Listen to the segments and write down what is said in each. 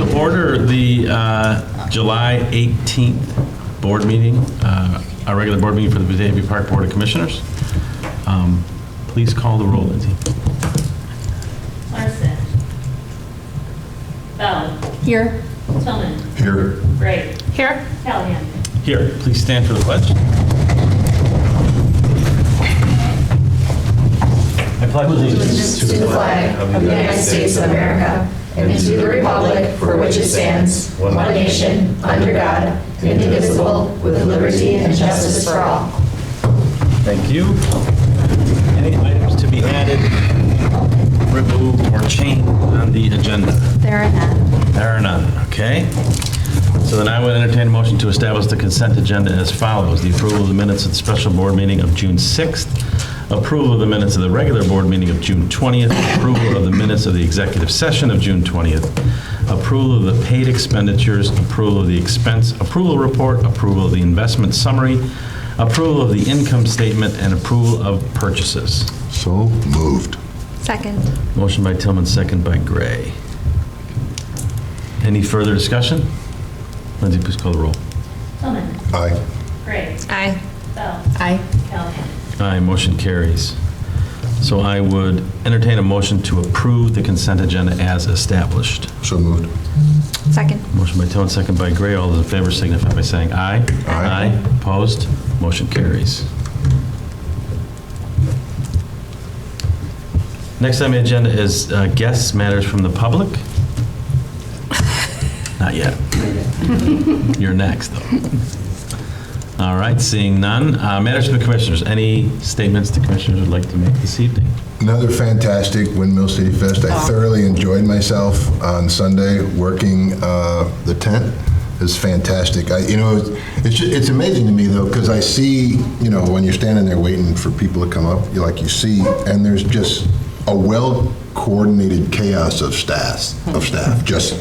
to order the July 18th board meeting, our regular board meeting for the Batavia Park Board of Commissioners. Please call the roll, Lindsay. Larson. Bell. Here. Tillman. Here. Gray. Here. Callahan. Here, please stand for the pledge. I pledge allegiance to the flag of the United States of America and to the republic for which it stands, one nation, under God, indivisible, with liberty and justice for all. Thank you. Any items to be added, removed, or changed on the agenda? There are none. There are none, okay. So then I would entertain a motion to establish the consent agenda as follows. The approval of the minutes of the special board meeting of June 6th, approval of the minutes of the regular board meeting of June 20th, approval of the minutes of the executive session of June 20th, approval of the paid expenditures, approval of the expense approval report, approval of the investment summary, approval of the income statement, and approval of purchases. So moved. Second. Motion by Tillman, second by Gray. Any further discussion? Lindsay, please call the roll. Tillman. Aye. Gray. Aye. Bell. Aye. Callahan. Aye, motion carries. So I would entertain a motion to approve the consent agenda as established. So moved. Second. Motion by Tillman, second by Gray. All those in favor signify by saying aye. Aye. Opposed? Motion carries. Next on the agenda is guests, matters from the public. Not yet. You're next, though. All right, seeing none. Matters from the commissioners. Any statements the commissioners would like to make this evening? Another fantastic Windmill City Fest. I thoroughly enjoyed myself on Sunday working the tent. It was fantastic. It's amazing to me, though, because I see, when you're standing there waiting for people to come up, you see, and there's just a well-coordinated chaos of staff just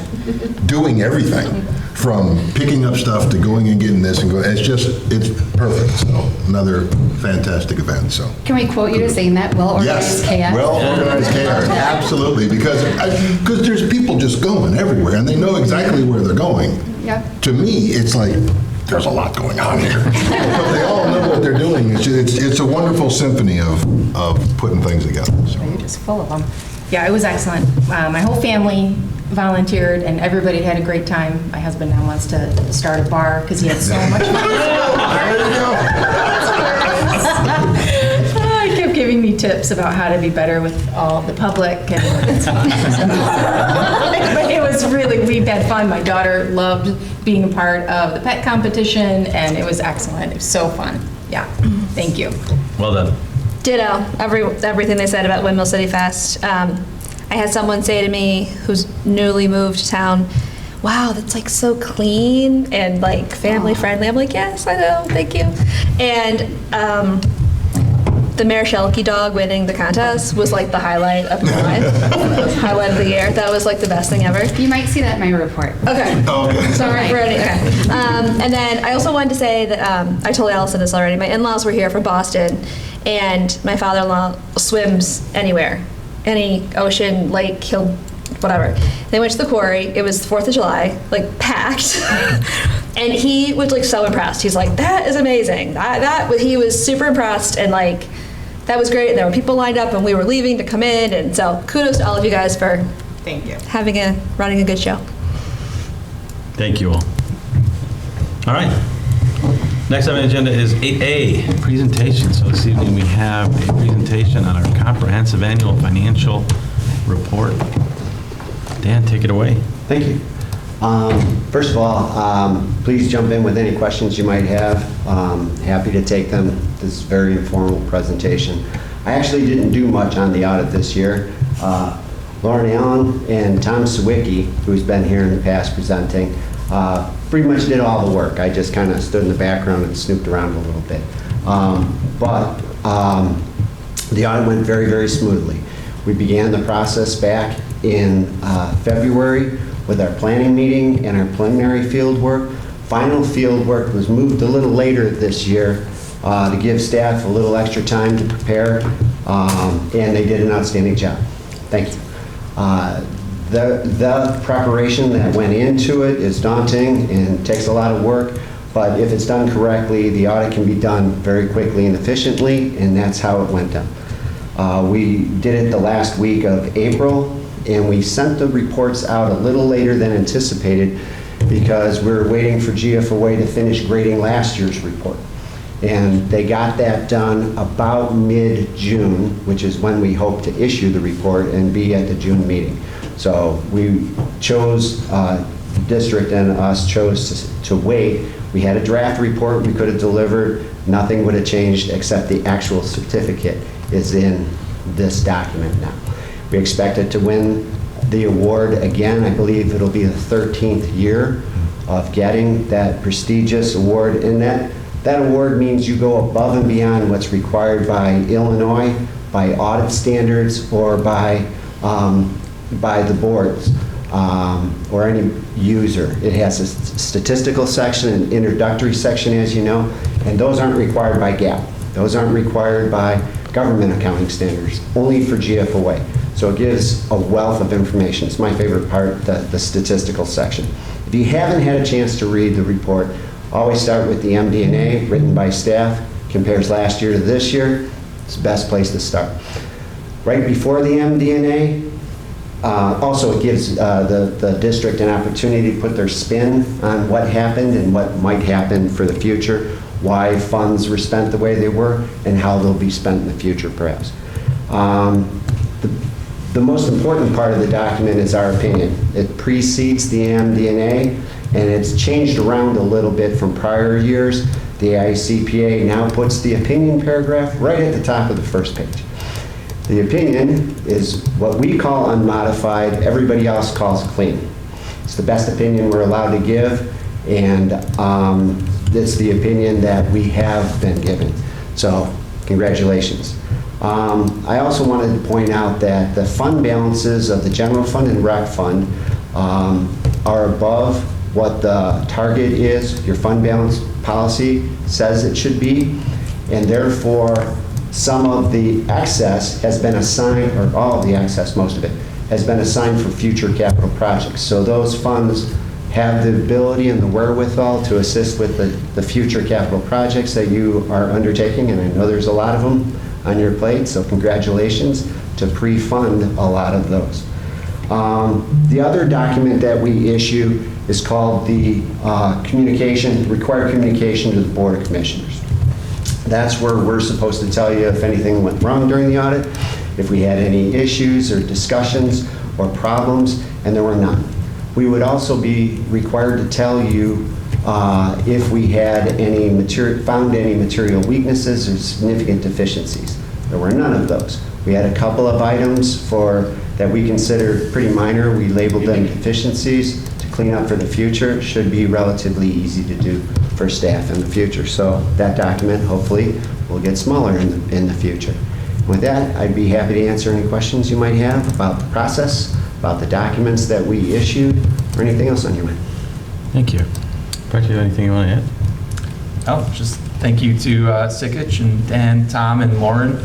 doing everything from picking up stuff to going and getting this and going. It's perfect. So another fantastic event. So Can we quote you as saying that? Well-organized chaos? Well-organized chaos, absolutely, because there's people just going everywhere, and they know exactly where they're going. Yep. To me, it's like, there's a lot going on here. But they all know what they're doing. It's a wonderful symphony of putting things together. So. You're just full of them. Yeah, it was excellent. My whole family volunteered, and everybody had a great time. My husband now wants to start a bar because he had so much fun. There you go. He kept giving me tips about how to be better with all the public. And but it was really, we had fun. My daughter loved being a part of the pet competition, and it was excellent. It was so fun. Yeah, thank you. Well done. Ditto. Everything they said about Windmill City Fest. I had someone say to me who's newly moved to town, wow, that's like so clean and like family friendly. I'm like, yes, I know, thank you. And the Mare Shelky dog winning the contest was like the highlight of my life. Highlight of the year. That was like the best thing ever. You might see that in my report. Okay. Okay. Sorry for any. Okay. And then I also wanted to say that I told Allison this already. My in-laws were here from Boston, and my father-in-law swims anywhere, any ocean, lake, hill, whatever. They went to the quarry. It was 4th of July, like packed. And he was like so impressed. He's like, that is amazing. He was super impressed, and like, that was great. And there were people lined up, and we were leaving to come in. And so kudos to all of you guys for Thank you. running a good show. Thank you all. All right. Next on the agenda is 8A, presentation. So this evening we have a presentation on our comprehensive annual financial report. Dan, take it away. Thank you. First of all, please jump in with any questions you might have. Happy to take them. This is a very informal presentation. I actually didn't do much on the audit this year. Lauren Allen and Tom Sawicki, who's been here in the past presenting, pretty much did all the work. I just kind of stood in the background and snooped around a little bit. But the audit went very, very smoothly. We began the process back in February with our planning meeting and our preliminary field work. Final field work was moved a little later this year to give staff a little extra time to prepare, and they did an outstanding job. Thank you. The preparation that went into it is daunting and takes a lot of work, but if it's done correctly, the audit can be done very quickly and efficiently, and that's how it went down. We did it the last week of April, and we sent the reports out a little later than anticipated because we were waiting for GFOA to finish grading last year's report. And they got that done about mid-June, which is when we hope to issue the report and be at the June meeting. So we chose, the district and us chose to wait. We had a draft report we could have delivered. Nothing would have changed except the actual certificate is in this document now. We expect it to win the award again. I believe it'll be the 13th year of getting that prestigious award. And that award means you go above and beyond what's required by Illinois, by audit standards, or by the boards or any user. It has a statistical section, an introductory section, as you know, and those aren't required by GAAP. Those aren't required by government accounting standards, only for GFOA. So it gives a wealth of information. It's my favorite part, the statistical section. If you haven't had a chance to read the report, always start with the MD&A written by staff, compares last year to this year. It's the best place to start. Right before the MD&A, also it gives the district an opportunity to put their spin on what happened and what might happen for the future, why funds were spent the way they were, and how they'll be spent in the future, perhaps. The most important part of the document is our opinion. It precedes the MD&A, and it's changed around a little bit from prior years. The AICPA now puts the opinion paragraph right at the top of the first page. The opinion is what we call unmodified, everybody else calls clean. It's the best opinion we're allowed to give, and it's the opinion that we have been given. So, congratulations. I also wanted to point out that the fund balances of the general fund and rec fund are above what the target is. Your fund balance policy says it should be, and therefore some of the excess has been assigned, or all of the excess, most of it, has been assigned for future capital projects. So those funds have the ability and the wherewithal to assist with the future capital projects that you are undertaking, and I know there's a lot of them on your plate, so congratulations to pre-fund a lot of those. The other document that we issue is called the required communication to the Board of Commissioners. That's where we're supposed to tell you if anything went wrong during the audit, if we had any issues or discussions or problems, and there were none. We would also be required to tell you if we had found any material weaknesses or significant deficiencies. There were none of those. We had a couple of items that we considered pretty minor. We labeled them deficiencies to clean up for the future. Should be relatively easy to do for staff in the future. So that document hopefully will get smaller in the future. With that, I'd be happy to answer any questions you might have about the process, about the documents that we issued, or anything else on your mind. Thank you. Brett, do you have anything you want to add? Oh, just thank you to Sikich and Dan, Tom, and Lauren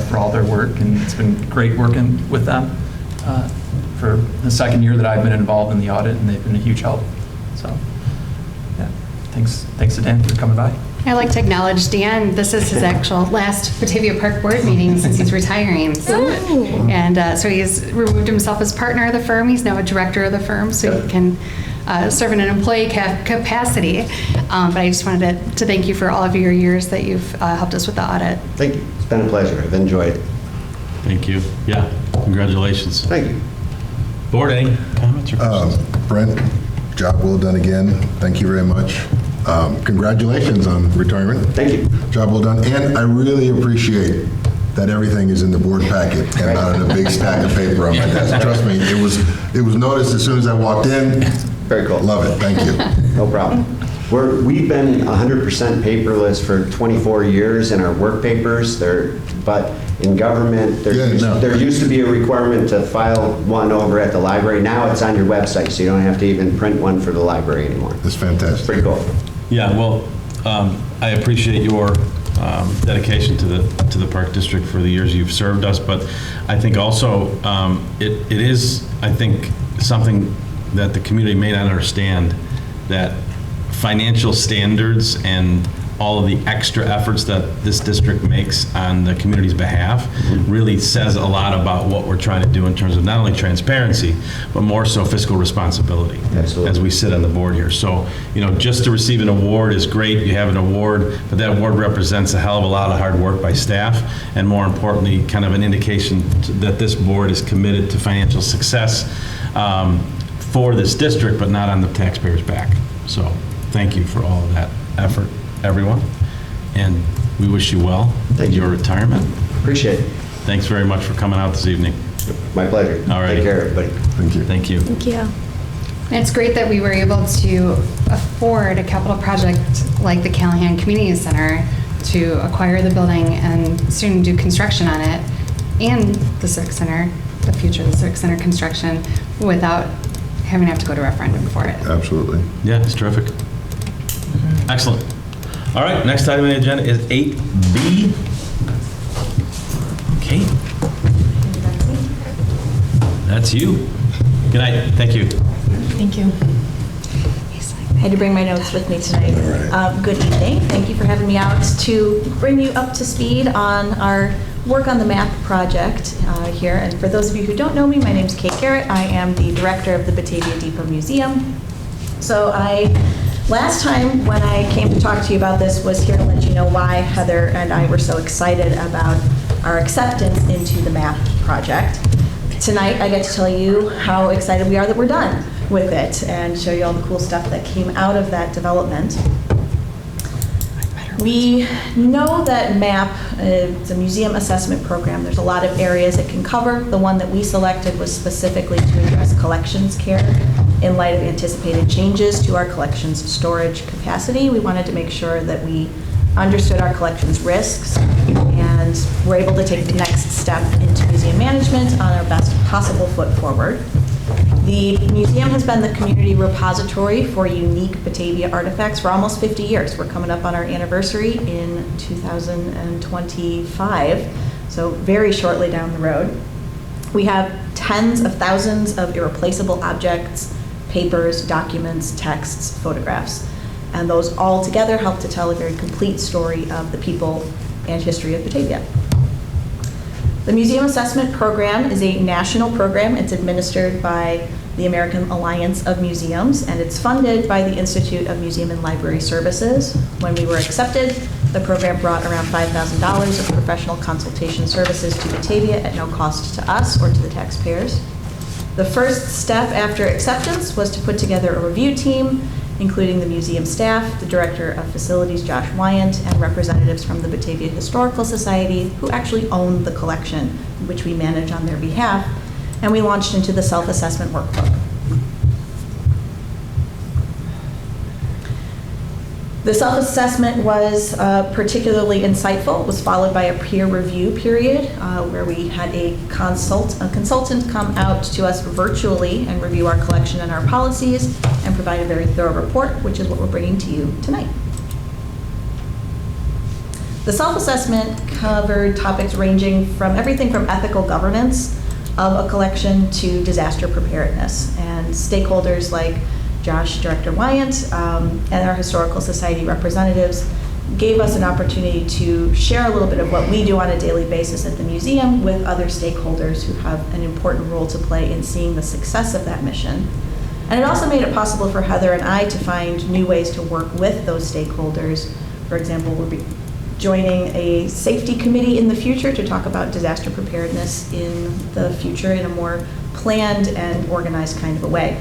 for all their work, and it's been great working with them for the second year that I've been involved in the audit, and they've been a huge help. So, yeah, thanks to Dan for coming by. I'd like to acknowledge Dan. This is his actual last Batavia Park Board meeting since he's retiring. So, so he's removed himself as partner of the firm. He's now a director of the firm, so he can serve in an employee capacity. But I just wanted to thank you for all of your years that you've helped us with the audit. Thank you. It's been a pleasure. I've enjoyed it. Thank you. Yeah, congratulations. Thank you. Board, any comments or questions? Brent, job well done again. Thank you very much. Congratulations on retirement. Thank you. Job well done. And I really appreciate that everything is in the board packet and not in a big stack of paper on my desk. Trust me, it was noticed as soon as I walked in. Very cool. Love it. Thank you. No problem. We've been 100% paperless for 24 years in our work papers. But in government, there used to be a requirement to file one over at the library. Now it's on your website, so you don't have to even print one for the library anymore. That's fantastic. Pretty cool. Yeah, well, I appreciate your dedication to the Park District for the years you've served us. But I think also it is, I think, something that the community may not understand, that financial standards and all of the extra efforts that this district makes on the community's behalf really says a lot about what we're trying to do in terms of not only transparency, but more so fiscal responsibility. Absolutely. As we sit on the board here. So, just to receive an award is great. You have an award, but that award represents a hell of a lot of hard work by staff, and more importantly, kind of an indication that this board is committed to financial success for this district, but not on the taxpayers' back. So, thank you for all of that effort, everyone, and we wish you well in your retirement. Appreciate it. Thanks very much for coming out this evening. My pleasure. All right. Take care, everybody. Thank you. Thank you. Thank you. And it's great that we were able to afford a capital project like the Callahan Community Center to acquire the building and soon do construction on it, and the Civic Center, the future of the Civic Center construction, without having to have to go to referendum for it. Absolutely. Yeah, it's terrific. Excellent. All right, next item on the agenda is 8B. Kate. That's you. Good night. Thank you. Thank you. I had to bring my notes with me tonight. Good evening. Thank you for having me out to bring you up to speed on our work on the MAP project here. And for those of you who don't know me, my name is Kate Garrett. I am the director of the Batavia Depot Museum. So last time when I came to talk to you about this was here to let you know why Heather and I were so excited about our acceptance into the MAP project. Tonight I get to tell you how excited we are that we're done with it and show you all the cool stuff that came out of that development. We know that MAP is a museum assessment program. There's a lot of areas it can cover. The one that we selected was specifically to address collections care in light of anticipated changes to our collections storage capacity. We wanted to make sure that we understood our collections risks and were able to take the next step into museum management on our best possible foot forward. The museum has been the community repository for unique Batavia artifacts for almost 50 years. We're coming up on our anniversary in 2025, so very shortly down the road. We have tens of thousands of irreplaceable objects, papers, documents, texts, photographs, and those all together help to tell a very complete story of the people and history of Batavia. The Museum Assessment Program is a national program. It's administered by the American Alliance of Museums, and it's funded by the Institute of Museum and Library Services. When we were accepted, the program brought around $5,000 of professional consultation services to Batavia at no cost to us or to the taxpayers. The first step after acceptance was to put together a review team, including the museum staff, the director of facilities, Josh Wyant, and representatives from the Batavia Historical Society, who actually own the collection, which we manage on their behalf, and we launched into the self-assessment workbook. The self-assessment was particularly insightful. It was followed by a peer review period where we had a consultant come out to us virtually and review our collection and our policies and provide a very thorough report, which is what we're bringing to you tonight. The self-assessment covered topics ranging from everything from ethical governance of a collection to disaster preparedness, and stakeholders like Josh, Director Wyant, and our Historical Society representatives gave us an opportunity to share a little bit of what we do on a daily basis at the museum with other stakeholders who have an important role to play in seeing the success of that mission. And it also made it possible for Heather and I to find new ways to work with those stakeholders. For example, we'll be joining a safety committee in the future to talk about disaster preparedness in the future in a more planned and organized kind of a way.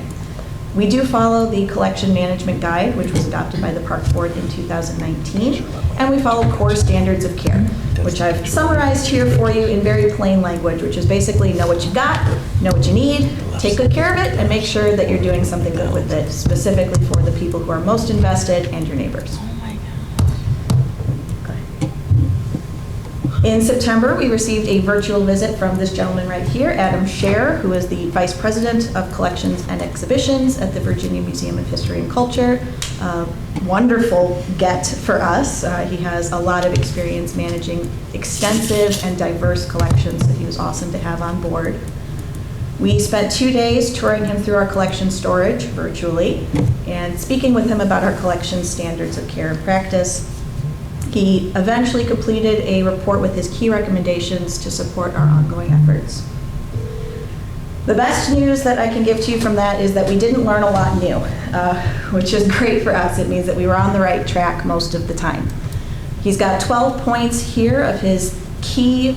We do follow the collection management guide, which was adopted by the Park Board in 2019, and we follow core standards of care, which I've summarized here for you in very plain language, which is basically know what you got, know what you need, take good care of it, and make sure that you're doing something good with it, specifically for the people who are most invested and your neighbors. In September, we received a virtual visit from this gentleman right here, Adam Scher, who is the Vice President of Collections and Exhibitions at the Virginia Museum of History and Culture. Wonderful get for us. He has a lot of experience managing extensive and diverse collections that he was awesome to have on board. We spent 2 days touring him through our collection storage virtually and speaking with him about our collection standards of care and practice. He eventually completed a report with his key recommendations to support our ongoing efforts. The best news that I can give to you from that is that we didn't learn a lot new, which is great for us. It means that we were on the right track most of the time. He's got 12 points here of his key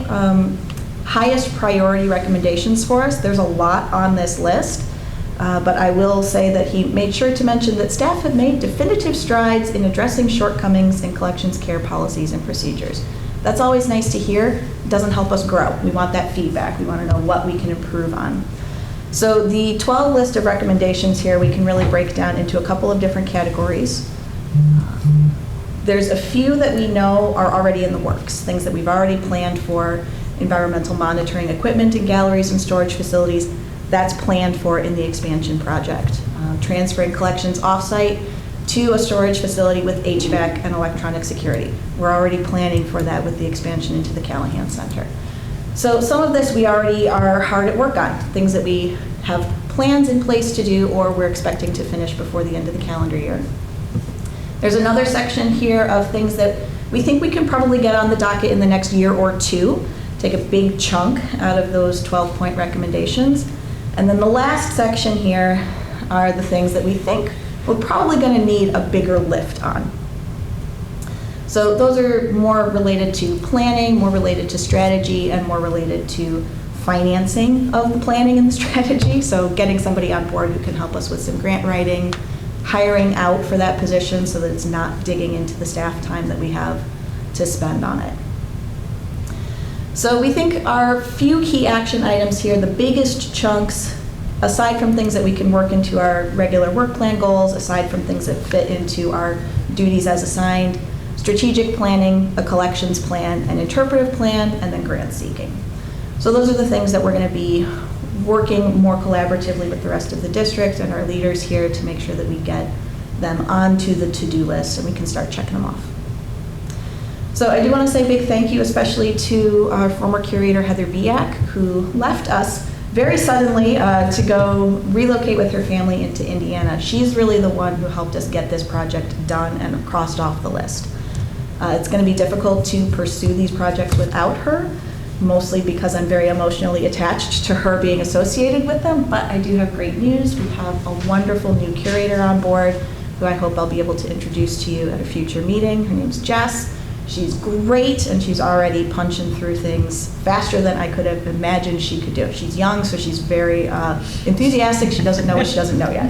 highest priority recommendations for us. There's a lot on this list. But I will say that he made sure to mention that staff have made definitive strides in addressing shortcomings in collections care policies and procedures. That's always nice to hear. It doesn't help us grow. We want that feedback. We want to know what we can improve on. So the 12 list of recommendations here we can really break down into a couple of different categories. There's a few that we know are already in the works, things that we've already planned for, environmental monitoring equipment in galleries and storage facilities. That's planned for in the expansion project. Transferring collections offsite to a storage facility with HVAC and electronic security. We're already planning for that with the expansion into the Callahan Center. So some of this we already are hard at work on, things that we have plans in place to do or we're expecting to finish before the end of the calendar year. There's another section here of things that we think we can probably get on the docket in the next year or two, take a big chunk out of those 12-point recommendations. And then the last section here are the things that we think we're probably going to need a bigger lift on. So those are more related to planning, more related to strategy, and more related to financing of the planning and the strategy. So getting somebody on board who can help us with some grant writing, hiring out for that position so that it's not digging into the staff time that we have to spend on it. So we think our few key action items here, the biggest chunks, aside from things that we can work into our regular work plan goals, aside from things that fit into our duties as assigned, strategic planning, a collections plan, an interpretive plan, and then grant seeking. So those are the things that we're going to be working more collaboratively with the rest of the district and our leaders here to make sure that we get them onto the to-do list and we can start checking them off. So I do want to say a big thank you, especially to our former curator, Heather Biak, who left us very suddenly to go relocate with her family into Indiana. She's really the one who helped us get this project done and crossed off the list. It's going to be difficult to pursue these projects without her, mostly because I'm very emotionally attached to her being associated with them, but I do have great news. We have a wonderful new curator on board who I hope I'll be able to introduce to you at a future meeting. Her name's Jess. She's great, and she's already punching through things faster than I could have imagined she could do. She's young, so she's very enthusiastic. She doesn't know what she doesn't know yet.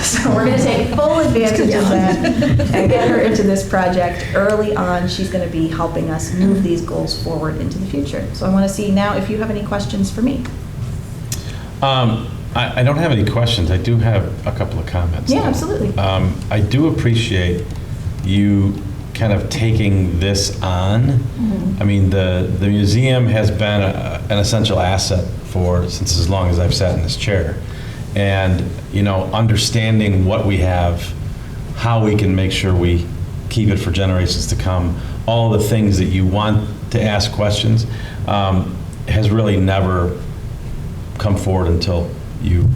So we're going to take full advantage of that and get her into this project early on. She's going to be helping us move these goals forward into the future. So I want to see now if you have any questions for me. I don't have any questions. I do have a couple of comments. Yeah, absolutely. I do appreciate you kind of taking this on. Mm-hmm. I mean, the museum has been an essential asset since as long as I've sat in this chair. And, you know, understanding what we have, how we can make sure we keep it for generations to come, all the things that you want to ask questions, has really never come forward until you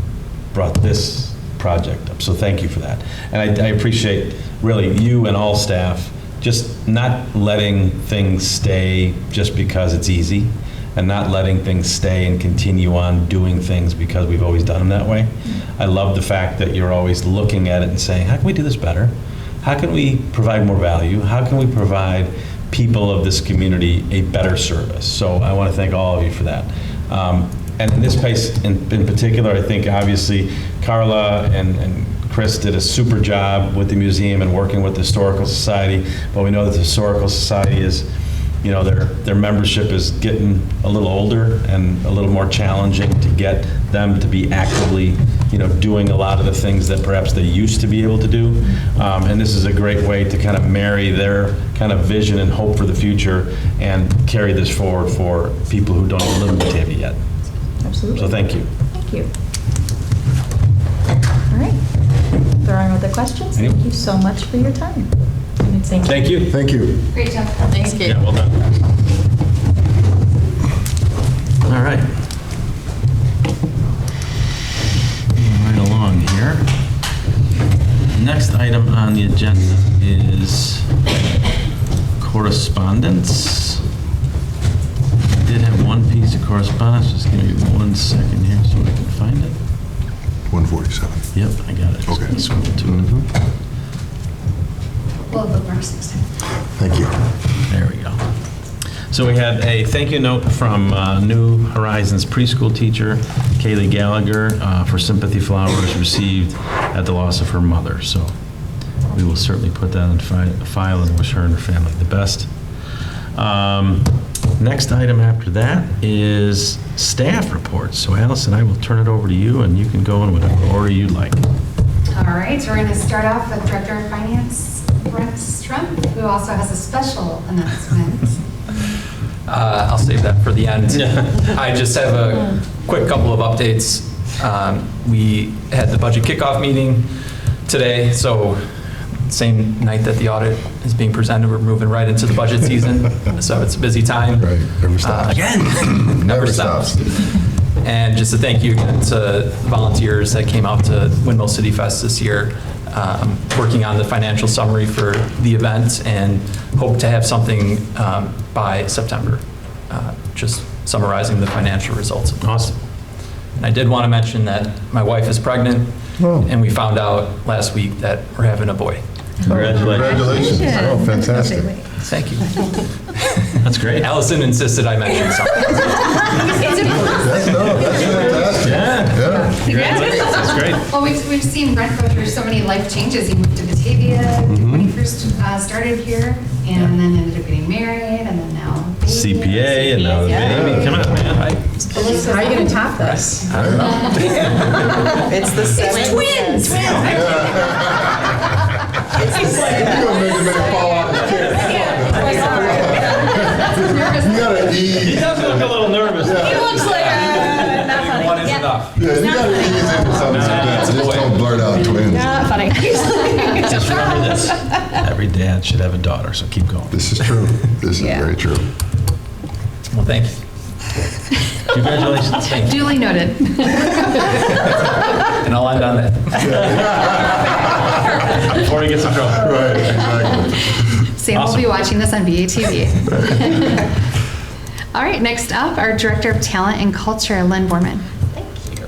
brought this project up. So thank you for that. And I appreciate really you and all staff just not letting things stay just because it's easy and not letting things stay and continue on doing things because we've always done them that way. Mm-hmm. I love the fact that you're always looking at it and saying, how can we do this better? How can we provide more value? How can we provide people of this community a better service? So I want to thank all of you for that. And in this case in particular, I think obviously Carla and Chris did a super job with the museum and working with the Historical Society, but we know that the Historical Society is, their membership is getting a little older and a little more challenging to get them to be actively, doing a lot of the things that perhaps they used to be able to do. And this is a great way to kind of marry their kind of vision and hope for the future and carry this forward for people who don't even live in Batavia yet. Absolutely. So thank you. Thank you. All right. If there are no other questions, thank you so much for your time. Thank you. Thank you. Great job. Thanks, Kate. Yeah, well done. All right. Moving right along here. Next item on the agenda is correspondence. I did have one piece of correspondence. Just give me 1 second here so I can find it. 147. Yep, I got it. Just Okay. gotta scroll to it. We'll have bookmarks next time. Thank you. There we go. So we had a thank you note from New Horizons preschool teacher, Kaylee Gallagher, for sympathy flowers received at the loss of her mother. So we will certainly put that in file and wish her and her family the best. Next item after that is staff reports. So Allison, I will turn it over to you and you can go in whatever order you'd like. All right, so we're going to start off with Director of Finance, Brent Strum, who also has a special announcement. I'll save that for the end. I just have a quick couple of updates. We had the budget kickoff meeting today, so same night that the audit is being presented, we're moving right into the budget season. So it's a busy time. Right, never stops. Again, Never stops. And just a thank you again to volunteers that came out to Windmill City Fest this year, working on the financial summary for the event, and hope to have something by September, just summarizing the financial results. Awesome. And I did want to mention that my wife is pregnant, and we found out last week that we're having a boy. Congratulations. Congratulations. Oh, fantastic. Thank you. That's great. Allison insisted I mention something. That's fantastic. Yeah. Congratulations. That's great. Well, we've seen Brent go through so many life changes. He moved to Batavia when he first started here, and then ended up getting married, and then now baby. CPA and now the baby. Come on, man. How are you going to top this? I don't know. It's the seventh. twins. It's the You're seventh. gonna make the man fall off his chair. You gotta ease. He does look a little nervous. He looks like One is enough. Yeah, you gotta ease into something like that. it's a Just boy. don't blurt out twins. Not funny. Just remember this. Every dad should have a daughter, so keep going. This is true. This is very true. Well, thank you. Congratulations. Thank you. Duly noted. And I'll end on that. Before he gets in trouble. Right, exactly. Sam will be watching this on BATV. All right, next up, our Director of Talent and Culture, Lynn Borman. Thank you.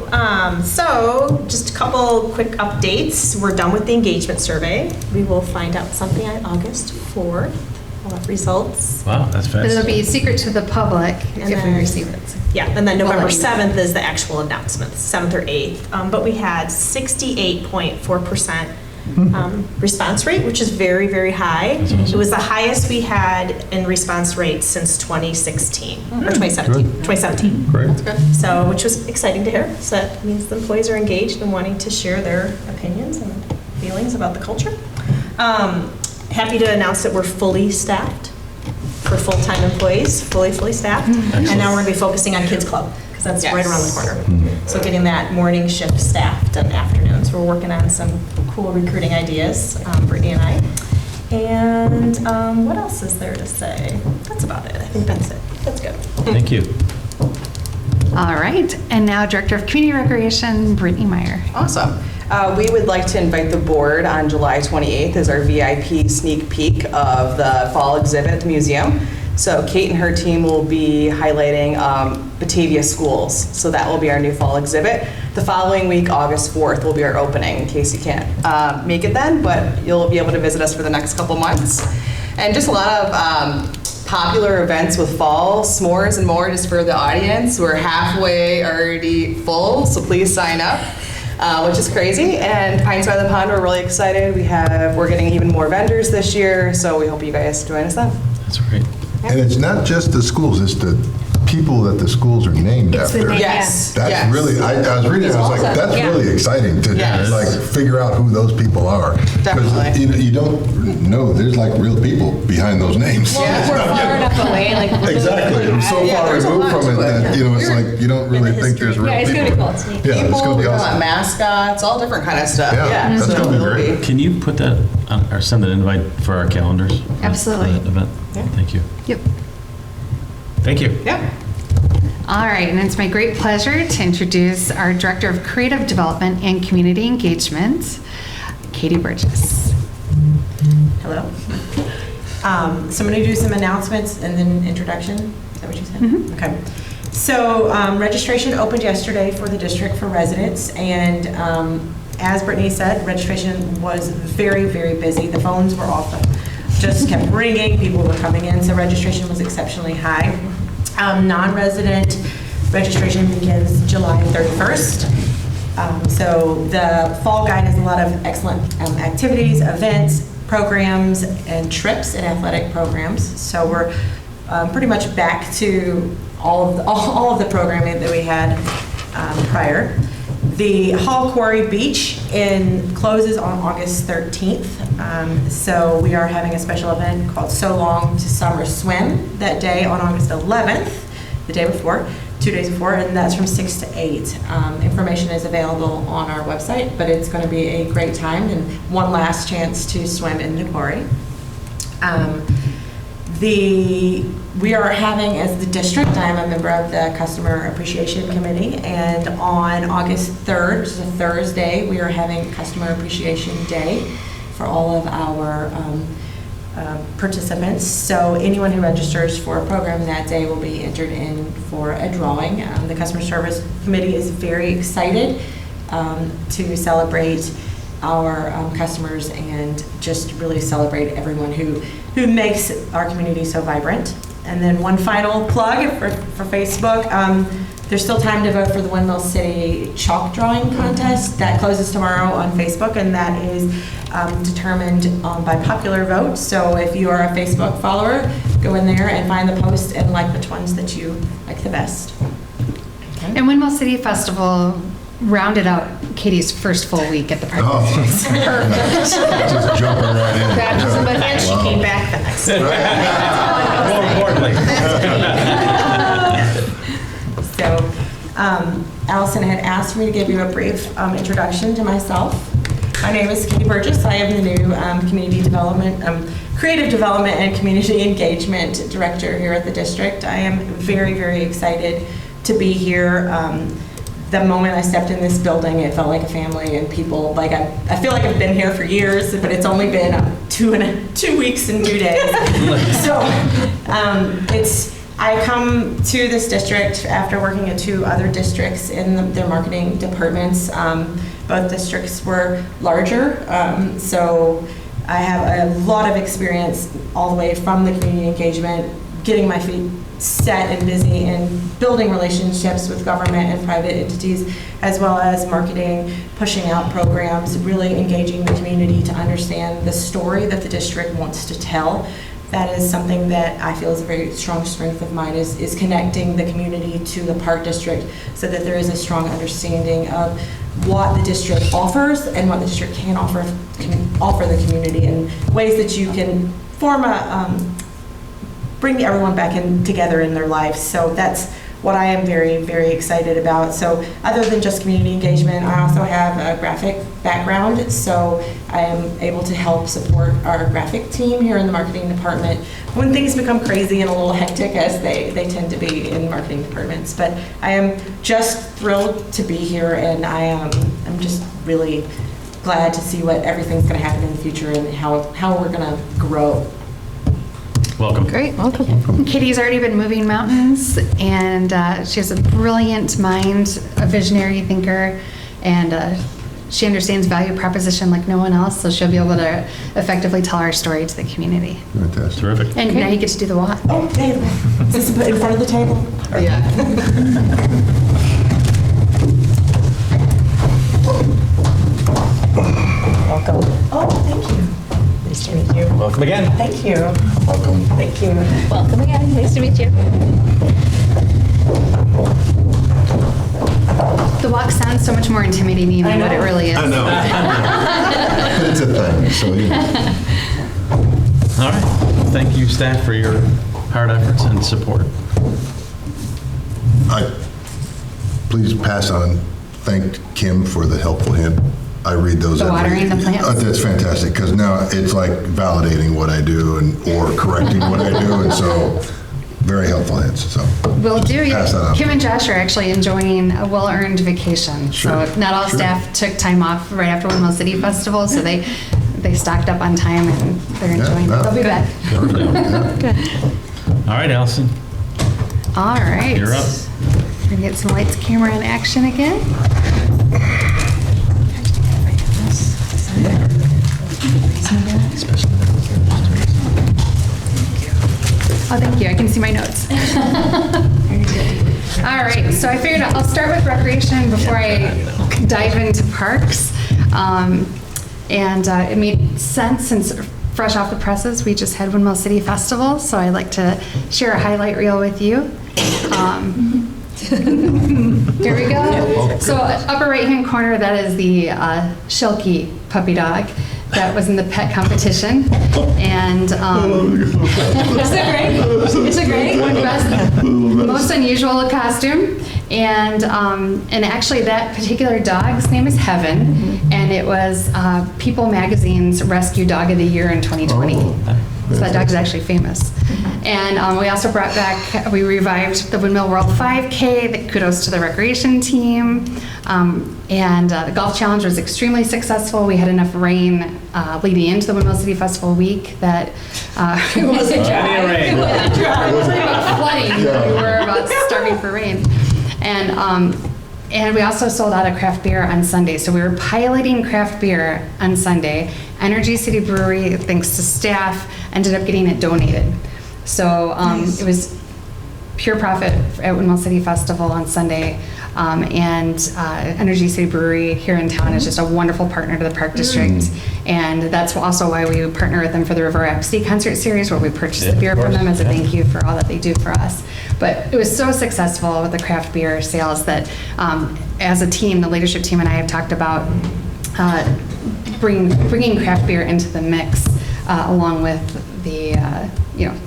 So just a couple quick updates. We're done with the engagement survey. We will find out something on August 4th. We'll have results. Wow, that's But it'll fast. be secret to the public And if we then- receive it. Yeah, and then We'll November let you know. 7th is the actual announcement, 7th or 8th. But we had 68.4% response rate, which is very, very high. It was the highest we had in response rate since 2016, or 2017. 2017. Great. So, which was exciting to hear. So that means the employees are engaged and wanting to share their opinions and feelings about the culture. Happy to announce that we're fully staffed for full-time employees, fully staffed. And now we're going to be focusing on Kids Club, because that's right around the corner. So getting that morning shift staffed and afternoons. We're working on some cool recruiting ideas, Brittany and I. And what else is there to say? That's about it. I think that's it. That's good. Thank you. All right, and now Director of Community Recreation, Brittany Meyer. Awesome. We would like to invite the board on July 28th as our VIP sneak peek of the fall exhibit at the museum. So Kate and her team will be highlighting Batavia schools. So that will be our new fall exhibit. The following week, August 4th, will be our opening, in case you can't make it then, but you'll be able to visit us for the next couple months. And just a lot of popular events with fall, s'mores and more just for the audience. We're halfway already full, so please sign up. Which is crazy. And Pines by the Pond, we're really excited. We're getting even more vendors this year, so we hope you guys join us then. That's great. And it's not just the schools, it's the people that the schools are named It's the after. name, Yes. That's yes. really, I was reading, I was like, awesome. that's Yeah. really exciting to Yes. like figure out who those people are. Definitely. Because you don't know, there's like real people behind those names. Well, we're far enough away, like. Exactly, I'm so Yeah, far there's a removed lot from it to it. that, it's like, you don't really think there's real people. Yeah, it's gonna be cool. It's neat. Yeah, it's People, gonna we be call it awesome. mascots, all different kind of stuff. Yeah, Yeah, that's so gonna be it'll great. Can you put that on, or send an invite for our calendars? for Absolutely. that event? Thank you. Yep. Thank you. Yep. All right, and it's my great pleasure to introduce our Director of Creative Development and Community Engagement, Katie Burgess. Hello. So I'm going to do some announcements and then introduction. Is that what you said? Okay. So registration opened yesterday for the district for residents, and as Brittany said, registration was very, very busy. The phones were off, just kept ringing. People were coming in, so registration was exceptionally high. Non-resident registration begins July 31st. So the fall guide has a lot of excellent activities, events, programs, and trips and athletic programs. So we're pretty much back to all of the programming that we had prior. The Hall Quarry Beach closes on August 13th. So we are having a special event called So Long to Summer Swim that day on August 11th, the day before, 2 days before, and that's from 6 to 8. Information is available on our website, but it's going to be a great time and one last chance to swim in the quarry. We are having, as the district, I am a member of the Customer Appreciation Committee, and on August 3rd, which is a Thursday, we are having Customer Appreciation Day for all of our participants. So anyone who registers for a program that day will be entered in for a drawing. The Customer Service Committee is very excited to celebrate our customers and just really celebrate everyone who makes our community so vibrant. And then one final plug for Facebook. There's still time to vote for the Windmill City chalk drawing contest. That closes tomorrow on Facebook, and that is determined by popular vote. So if you are a Facebook follower, go in there and find the post and like which ones that you like the best. And Windmill City Festival rounded out Katie's first full week at the park. Oh. Perfect. Just jumping right in. And she came back the next day. More importantly. So Allison had asked me to give you a brief introduction to myself. My name is Katie Burgess. I am the new Community Development, Creative Development and Community Engagement Director here at the district. I am very, very excited to be here. The moment I stepped in this building, it felt like a family and people, like I feel like I've been here for years, but it's only been 2 weeks and 2 days. So I come to this district after working at 2 other districts in their marketing departments. Both districts were larger, so I have a lot of experience all the way from the community engagement, getting my feet set and busy in building relationships with government and private entities, as well as marketing, pushing out programs, really engaging the community to understand the story that the district wants to tell. That is something that I feel is a very strong strength of mine, is connecting the community to the park district so that there is a strong understanding of what the district offers and what the district can offer the community, and ways that you can form bring everyone back together in their lives. So that's what I am very, very excited about. So other than just community engagement, I also have a graphic background, so I am able to help support our graphic team here in the marketing department when things become crazy and a little hectic, as they tend to be in marketing departments. But I am just thrilled to be here, and I'm just really glad to see what everything's going to happen in the future and how we're going to grow. Welcome. Great, welcome. Katie's already been moving mountains, and she has a brilliant mind, a visionary thinker, and she understands value proposition like no one else, so she'll be able to effectively tell our story to the community. Fantastic. Terrific. And now you get to do the walk. Oh, okay. Is this in front of the table? Yeah. Welcome. Oh, thank you. Nice to meet you. Welcome. welcome again. Thank you. Welcome. Thank you. Welcome again. Nice to meet you. The walk sounds so much more intimidating than what it really is. I know. It's a thing, so you know. All right. Thank you, staff, for your hard efforts and support. Please pass on, thank Kim for the helpful hint. I read those. The watering the plants? That's fantastic, because now it's like validating what I do or correcting what I do, and so very helpful hints, so. Will do. Pass that on. Kim and Josh are actually enjoying a well-earned vacation. Sure, So not all sure. staff took time off right after Windmill City Festival, so they stocked up on time and they're enjoying it. no. They'll be back. All right, Allison, All right. you're up. We're gonna get some lights, camera, and action again. Oh, thank you. I can see my notes. All right, so I figured I'll start with recreation before I dive into parks. It made sense since fresh off the presses, we just had Windmill City Festival, so I'd like to share a highlight reel with you. Here we go. So upper right-hand corner, that is the Shilky puppy dog that was in the pet competition. And Is it great? Is it great? won best, most unusual costume. And actually that particular dog's name is Heaven, and it was People Magazine's Rescue Dog of the Year in 2020. So that dog is actually famous. And we also we revived the Windmill World 5K, kudos to the recreation team. The golf challenge was extremely successful. We had enough rain leading into the Windmill City Festival week that it wasn't dry. It wasn't dry. It was like about flooding. We were about starving for rain. And we also sold out of craft beer on Sunday. So we were piloting craft beer on Sunday. Energy City Brewery, thanks to staff, ended up getting it donated. So it was pure profit at Windmill City Festival on Sunday. Energy City Brewery here in town is just a wonderful partner to the Park District. And that's also why we partner with them for the River Rhapsody concert series, where we purchase the beer from them as a thank you for all that they do for us. But it was so successful with the craft beer sales that as a team, the leadership team and I have talked about bringing craft beer into the mix along with the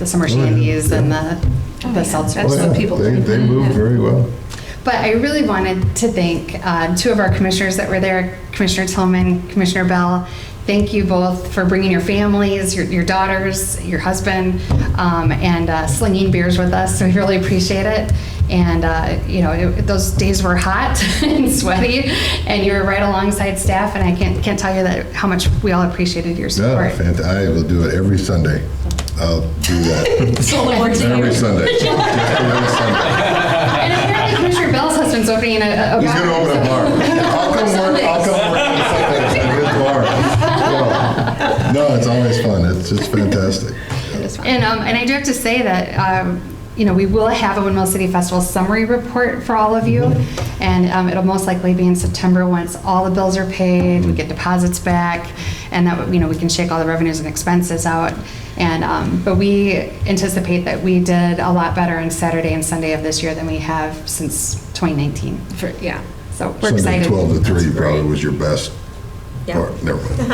summer shandies and the seltzers. That's what people do. They move very well. But I really wanted to thank two of our commissioners that were there, Commissioner Tillman, Commissioner Bell. Thank you both for bringing your families, your daughters, your husband, and slinging beers with us. So we really appreciate it. And those days were hot and sweaty, and you were right alongside staff. And I can't tell you that how much we all appreciated your support. No, I will do it every Sunday. I'll do that. Every Sunday. Every Sunday. And apparently Commissioner Bell's husband's opening a bar. He's going to open a bar. I'll come work on Sundays at his bar. No, it's always fun. It's just fantastic. And I do have to say that we will have a Windmill City Festival summary report for all of you, and it'll most likely be in September once all the bills are paid, we get deposits back, and that we can shake all the revenues and expenses out. And but we anticipate that we did a lot better on Saturday and Sunday of this year than we have since 2019. So we're Sunday excited. 12 to 3 probably was your best part. Never mind.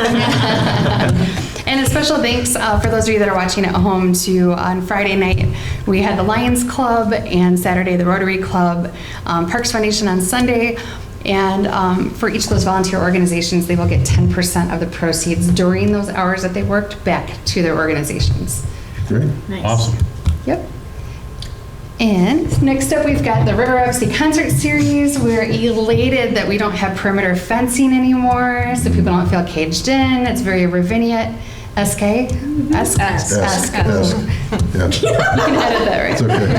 And a special thanks for those of you that are watching at home to on Friday night, we had the Lions Club, and Saturday the Rotary Club, Parks Foundation on Sunday. And for each of those volunteer organizations, they will get 10% of the proceeds during those hours that they worked back to their organizations. Great. Nice. Awesome. Yep. And next up, we've got the River Rhapsody concert series. We're elated that we don't have perimeter fencing anymore, so people don't feel caged in. It's very Ravinia-esque. Yes. Yeah. You can edit that, right? It's okay,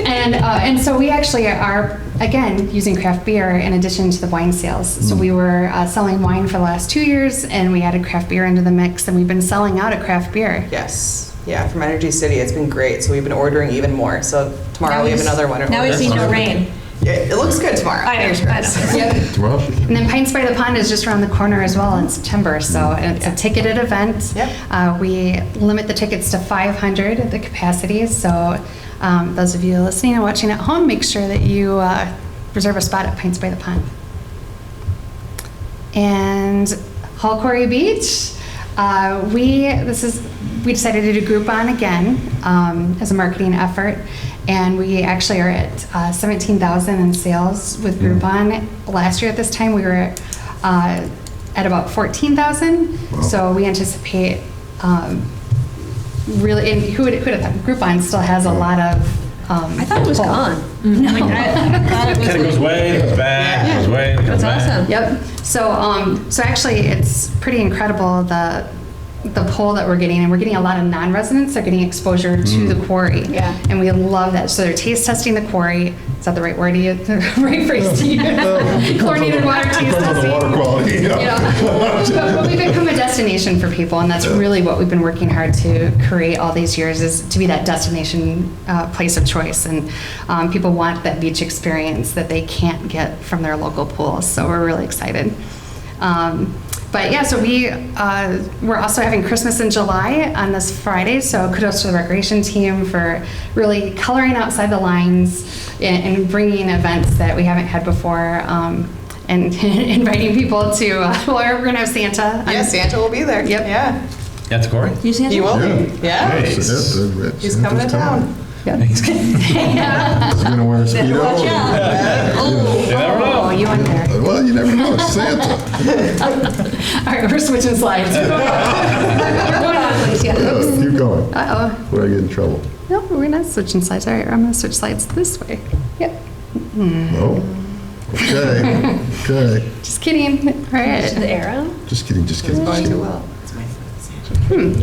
yeah. And so we actually are, again, using craft beer in addition to the wine sales. So we were selling wine for the last 2 years, and we added craft beer into the mix, and we've been selling out of craft beer. Yes. Yeah, from Energy City, it's been great. So we've been ordering even more. So tomorrow we have another one. Now we've seen no rain. It looks good tomorrow. I know, Fingers I crossed. know. Tomorrow? And then Pines by the Pond is just around the corner as well in September, so it's a ticketed event. Yep. We limit the tickets to 500 at the capacity, so those of you listening and watching at home, make sure that you reserve a spot at Pines by the Pond. And Hall Quarry Beach, we decided to do Groupon again as a marketing effort, and we actually are at 17,000 in sales with Groupon. Last year at this time we were at about 14,000. Wow. So we anticipate really, and who would have thought Groupon still has a lot of. I thought it was pull. gone. No. I thought it was. Kind of goes away, goes back, goes away, goes That's back. awesome. Yep. So actually, it's pretty incredible the pull that we're getting, and we're getting a lot of non-residents. They're getting exposure to the quarry. Yeah. And we love that. So they're taste testing the quarry. Is that the right word to use? The right phrase to use? Chlorinated water taste Depends on the testing. water quality, But we've become a destination for people, and that's really what we've been working hard to create all these years, is to be that destination place of choice. And people want that beach experience that they can't get from their local pools. So we're really excited. But yeah, so we're also having Christmas in July on this Friday. So kudos to the recreation team for really coloring outside the lines and bringing events that we haven't had before, and inviting people to. Well, we're gonna have Santa. Yeah, Santa will be there. Yep. Yeah. That's Corey? You see He will be. Yeah. He's coming to town. He's gonna wear a Speedo. Watch out. You never know. Oh, you went there. Well, you never know, it's Santa. All right, we're switching slides. We're going on, please. Yeah. Yeah, Oops. keep going. Uh-oh. Before I get in trouble. No, we're not switching slides. All right, I'm going to switch slides this way. Yep. Oh, okay, okay. Just kidding. All right. The arrow? Just kidding, just kidding. Going too well.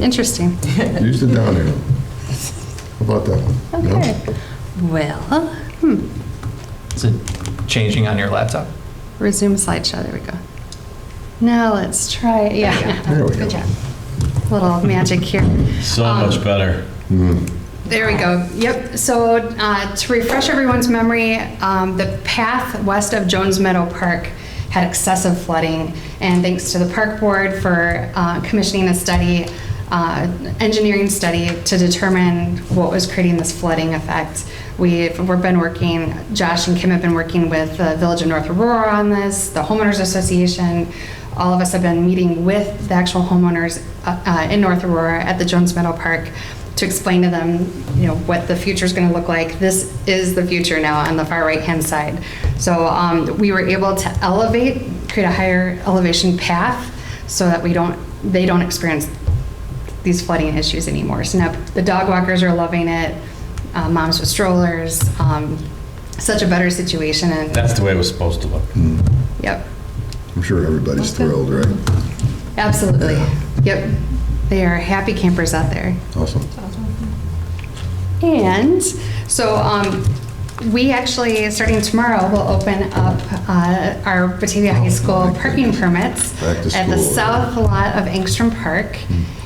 Interesting. Use the down arrow. How about that one? No? Okay. Well, Is it changing on your laptop? resume slideshow. There we go. Now let's try it. Yeah. There we go. Good job. Little magic here. So much better. There we go. Yep. So to refresh everyone's memory, the path west of Jones Meadow Park had excessive flooding, and thanks to the park board for commissioning a study, engineering study to determine what was creating this flooding effect. We've been working, Josh and Kim have been working with the Village of North Aurora on this, the Homeowners Association. All of us have been meeting with the actual homeowners in North Aurora at the Jones Meadow Park to explain to them, what the future is going to look like. This is the future now on the far right-hand side. So we were able to create a higher elevation path so that they don't experience these flooding issues anymore. So now the dog walkers are loving it, moms with strollers, such a better situation. And That's the way it was supposed to look. yep, I'm sure everybody's thrilled, right? absolutely. Yep, they are happy campers out there. Awesome. And so we actually, starting tomorrow, will open up our Batavia High School parking permits Back to at the school. south lot of Engstrom Park.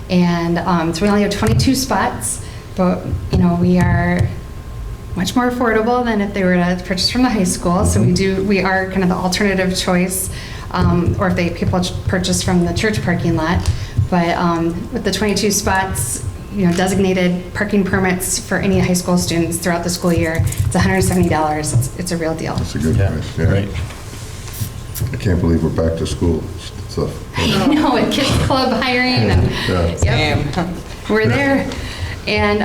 And so we only have 22 spots, but we are much more affordable than if they were to purchase from the high school. So we are kind of the alternative choice, or if people purchase from the church parking lot. But with the 22 spots, designated parking permits for any high school students throughout the school year, it's $170. It's a real deal. That's a good Yeah, price, yeah. great. I can't believe we're back to school stuff. I know, with Kids Club hiring, and Yeah. yep, we're there. And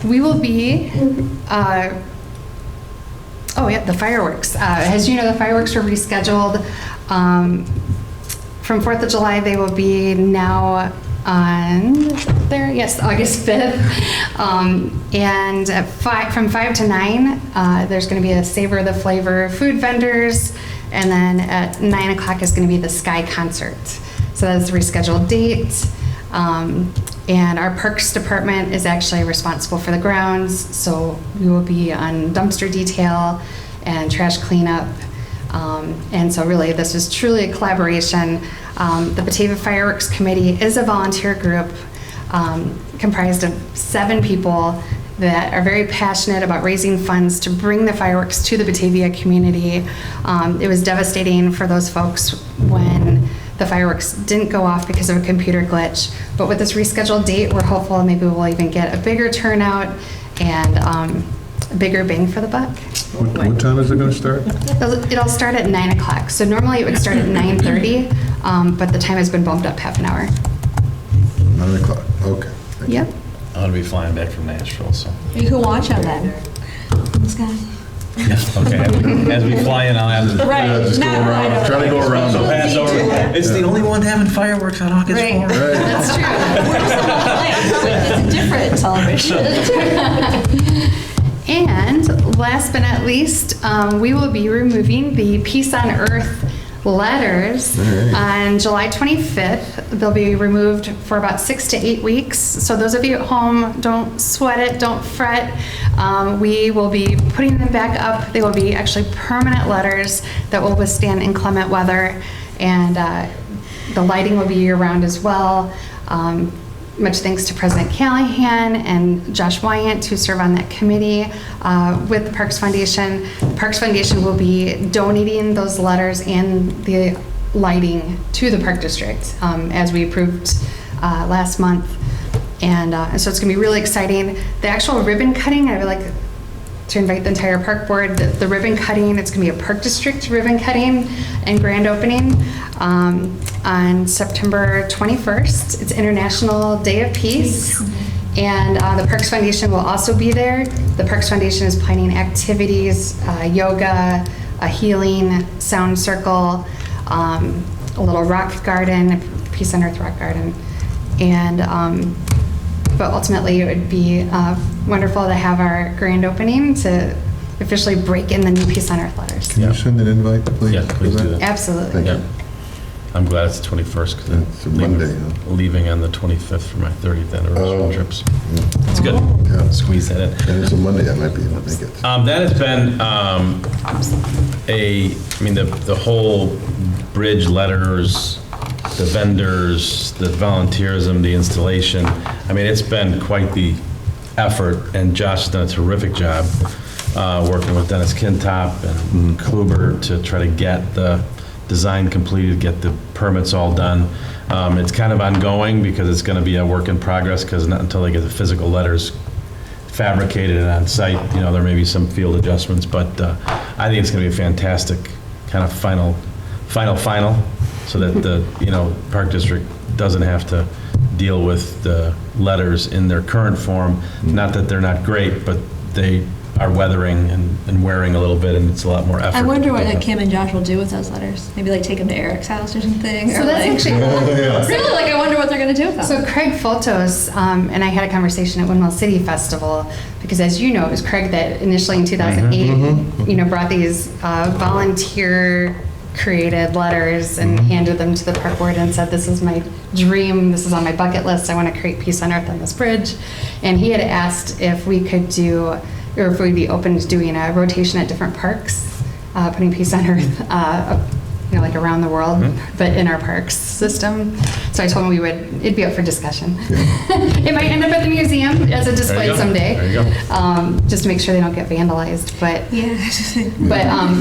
we will be, the fireworks. As you know, the fireworks were rescheduled. From 4th of July, they will be now on August 5th. And from 5 to 9, there's going to be a Savor the Flavor food vendors. And then at 9 o'clock is going to be the Sky Concert. So that's the rescheduled date. And our Parks Department is actually responsible for the grounds. So we will be on dumpster detail and trash cleanup. And so really this is truly a collaboration. The Batavia Fireworks Committee is a volunteer group comprised of 7 people, that are very passionate about raising funds to bring the fireworks to the Batavia community. It was devastating for those folks when the fireworks didn't go off because of a computer glitch. But with this rescheduled date, we're hopeful maybe we'll even get a bigger turnout and a bigger bang for the buck. What time is it going to start? It'll start at 9 o'clock. So normally it would start at 9:30, but the time has been bumped up half an hour. 9 o'clock, okay. Thank you. Yep. I'm going to be flying back from Nashville, so. You can watch them then. This guy. Okay, as we fly in, I'll have to. Yeah, just go around, try to go around them. Pass over. It's the only one having fireworks on August 4th. That's true. It's a different celebration. And last but not least, we will be removing the Peace on Earth letters on July 25th. They'll be removed for about 6 to 8 weeks. So those of you at home, don't sweat it, don't fret. We will be putting them back up. They will be actually permanent letters that will withstand inclement weather, and the lighting will be year-round as well. Much thanks to President Callahan and Josh Wyant, who serve on that committee with the Parks Foundation. The Parks Foundation will be donating those letters and the lighting to the Park District, as we approved last month. And so it's going to be really exciting. The actual ribbon cutting, I would like to invite the entire park board. The ribbon cutting, it's going to be a Park District ribbon cutting and grand opening on September 21st. It's International Day of Peace. And the Parks Foundation will also be there. The Parks Foundation is planning activities, yoga, a healing sound circle, a little rock garden, Peace on Earth rock garden. And but ultimately, it would be wonderful to have our grand opening to officially break in the new Peace on Earth letters. Can you send an invite, please? Yeah, please do that. Absolutely. Thank you. Yeah. I'm glad it's the 21st because It's a Monday, huh? leaving on the 25th for my 30th anniversary trips. It's good. Yeah. Squeeze that in. And it's a Monday, I might be able to make it. That has been the whole bridge letters, the vendors, the volunteerism, the installation. I mean, it's been quite the effort, and Josh has done a terrific job working with Dennis Kintop and Kluber to try to get the design completed, get the permits all done. It's kind of ongoing because it's going to be a work in progress, because not until they get the physical letters fabricated and on site, there may be some field adjustments, but I think it's going to be a fantastic kind of final, so that the Park District doesn't have to deal with the letters in their current form. Not that they're not great, but they are weathering and wearing a little bit, and it's a lot more effort. I wonder what Kim and Josh will do with those letters. Maybe take them to Eric's house or something. So or that's actually really, I wonder what they're going to do with them. So Craig Fultos and I had a conversation at Windmill City Festival, because as you know, it was Craig that initially in 2008, brought these volunteer created letters and handed them to the park board and said, this is my dream, this is on my bucket list, I want to create Peace on Earth on this bridge. And he had asked if we could do, or if we'd be open to doing a rotation at different parks, putting Peace on Earth, like around the world, but in our parks system. So I told him it'd be up for discussion. It might end up at the museum as a display someday. There you go. Just to make sure they don't get vandalized. But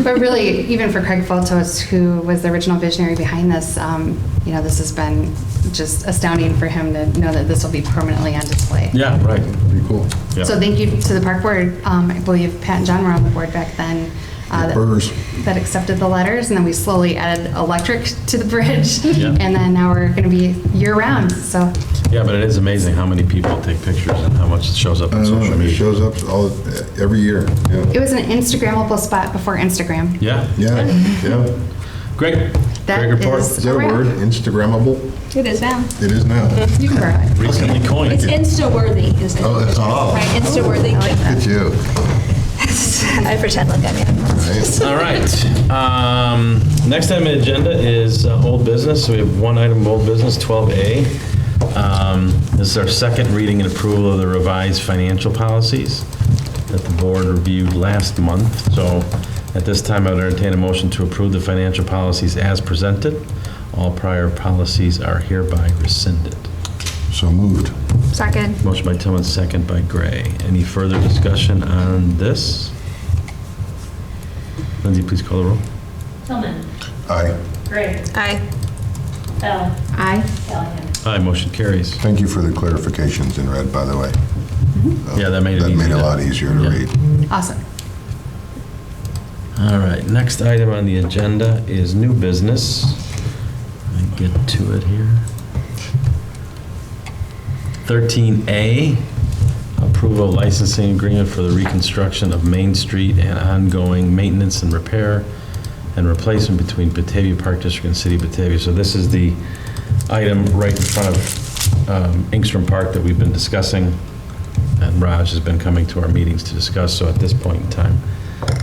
but really, even for Craig Fultos, who was the original visionary behind this, this has been just astounding for him to know that this will be permanently on display. Yeah, right. Pretty cool. Yeah. So thank you to the park board. I believe Pat and John were on the board back then. That accepted the letters, and then we slowly added electric to the bridge, and then now we're going to be year-round. So yeah, but it is amazing how many people take pictures and how much it shows up on social It media. shows up every year. Yeah. it was an Instagrammable spot before Instagram. Yeah. Yeah. Great. That Great report. is Is that a wrap. word? Instagrammable? It is now. It is now. You can borrow it. Recently coined. It's Insta-worthy, is it? Oh, it's all. Right, Insta-worthy. Good you. I pretend like I'm young. Right. All right. Next item on the agenda is old business. So we have one item of old business, 12A. This is our second reading and approval of the revised financial policies that the board reviewed last month. So at this time, I would entertain a motion to approve the financial policies as presented. All prior policies are hereby rescinded. So moved. Second. Motion by Tillman, second by Gray. Any further discussion on this? Lindsay, please call the roll. Tillman. Aye. Gray. Aye. Bell. Aye. Callahan. Aye, motion carries. Thank you for the clarifications in red, by the way. Yeah, that made it That made it easy a to- lot easier to Yeah. read. Awesome. All right, next item on the agenda is new business. Let me get to it here. 13A, approval licensing agreement for the reconstruction of Main Street and ongoing maintenance and repair and replacement between Batavia Park District and City of Batavia. So this is the item right in front of Ingstrom Park that we've been discussing, and Raj has been coming to our meetings to discuss. So at this point in time,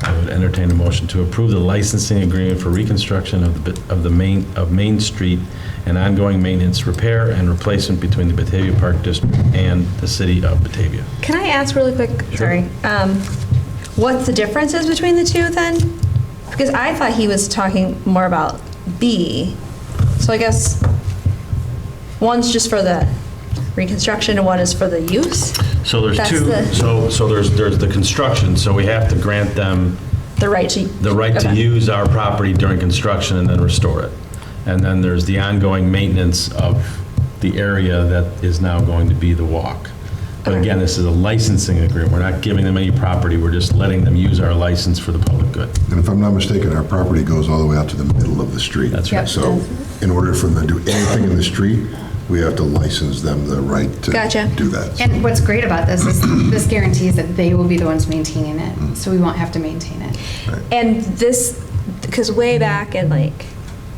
I would entertain a motion to approve the licensing agreement for reconstruction of Main Street and ongoing maintenance, repair, and replacement between the Batavia Park District and the City of Batavia. Can I ask really quick, sorry, what the difference is between the two then? Because I thought he was talking more about B. So I guess one's just for the reconstruction and one is for the use? So there's That's two, the- so there's the construction, so we have to grant them The right to. the right to Okay. use our property during construction and then restore it. And then there's the ongoing maintenance of the area that is now going to be the walk. But again, this is a licensing agreement. We're not giving them any property, we're just letting them use our license for the public good. And if I'm not mistaken, our property goes all the way out to the middle of the street. That's right. So in order for them to do anything in the street, we have to license them the right to Gotcha. do that. And what's great about this is this guarantees that they will be the ones maintaining it, so we won't have to maintain it. And this, because way back in like,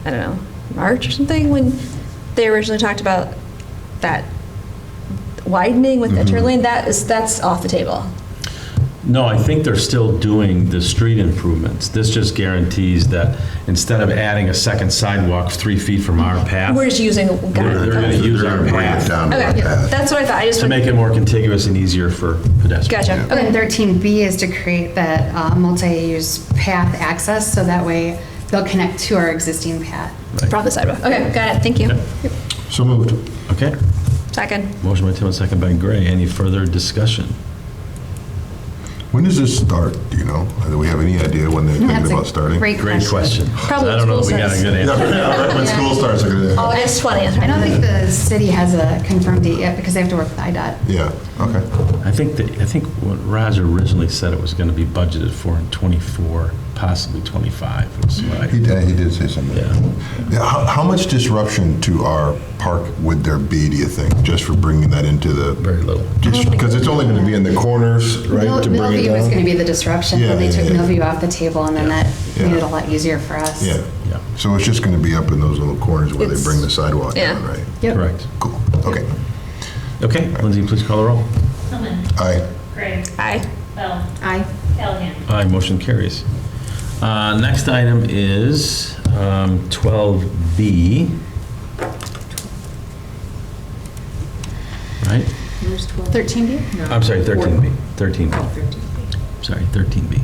I don't know, March or something, when they originally talked about that widening with the turn lane, that's off the table. No, I think they're still doing the street improvements. This just guarantees that instead of adding a second sidewalk 3 feet from our path, We're just using, got they're it. going to use They're our gonna bring it path down to our Okay, path. that's what I thought. I just to make it more contiguous and easier for pedestrians. Gotcha. And Okay. 13B is to create that multi-use path access, so that way they'll connect to our existing path. From the sidewalk. Okay, got it. Thank you. Yep. So moved. Okay. Second. Motion by Tillman, second by Gray. Any further discussion? When does this start? Do you know? Do we have any idea when they're thinking That's about a starting? great Great question. Probably I don't know when if we got a school good answer. Yeah, when school starts. they're gonna- August 20th. I don't think the city has a confirmed date yet because they have to work with IDOT. Yeah, okay. I think what Roger originally said it was going to be budgeted for in '24, possibly '25. Was what I- He did say something. Yeah. Yeah, how much disruption to our park would there be, do you think, just for bringing that into the? Very little. Because it's only going to be in the corners, right, to bring it Millview was down? going to be the disruption, Yeah, but they yeah, took yeah. Millview off the table, and then that Yeah. made it a lot easier for us. Yeah. Yeah. So it's just going to be up in those little corners where they It's- bring the sidewalk yeah. down, right? Yep. Correct. Cool, okay. Okay, Lindsay, please call the roll. Tillman. Aye. Gray. Aye. Bell. Aye. Callahan. Aye, motion carries. Next item is 12B. Right? 13B? I'm sorry, 13B. 13B. Sorry, 13B.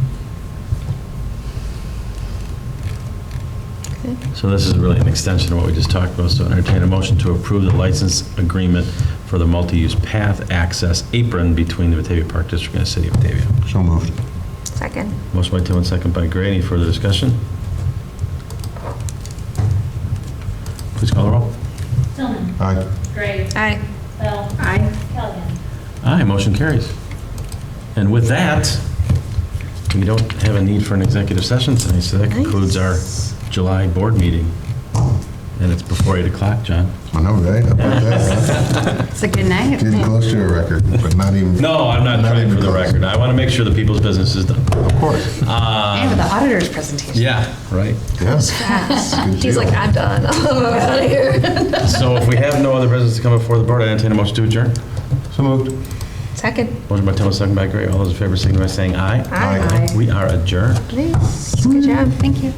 So this is really an extension of what we just talked about, so entertain a motion to approve the license agreement for the multi-use path access apron between the Batavia Park District and the City of Batavia. So moved. Second. Motion by Tillman, second by Gray. Any further discussion? Please call the roll. Tillman. Aye. Gray. Aye. Bell. Aye. Callahan. Aye, motion carries. And with that, we don't have a need for an executive session tonight, so that concludes our July board meeting. And it's before 8 o'clock, John. I know, right? How about that, It's a good night. huh? Getting close to a record, but not even. No, I'm not trying even for the close. record. I want to make sure the people's business is done. Of course. And with the auditor's presentation. Yeah, right. Yeah. Good He's deal. like, I'm done. I'm out of here. So if we have no other business to come before the board, I entertain a motion to adjourn. So moved. Second. Motion by Tillman, second by Gray. All those in favor signify by saying aye. Aye. We are adjourned. Good job. Thank you.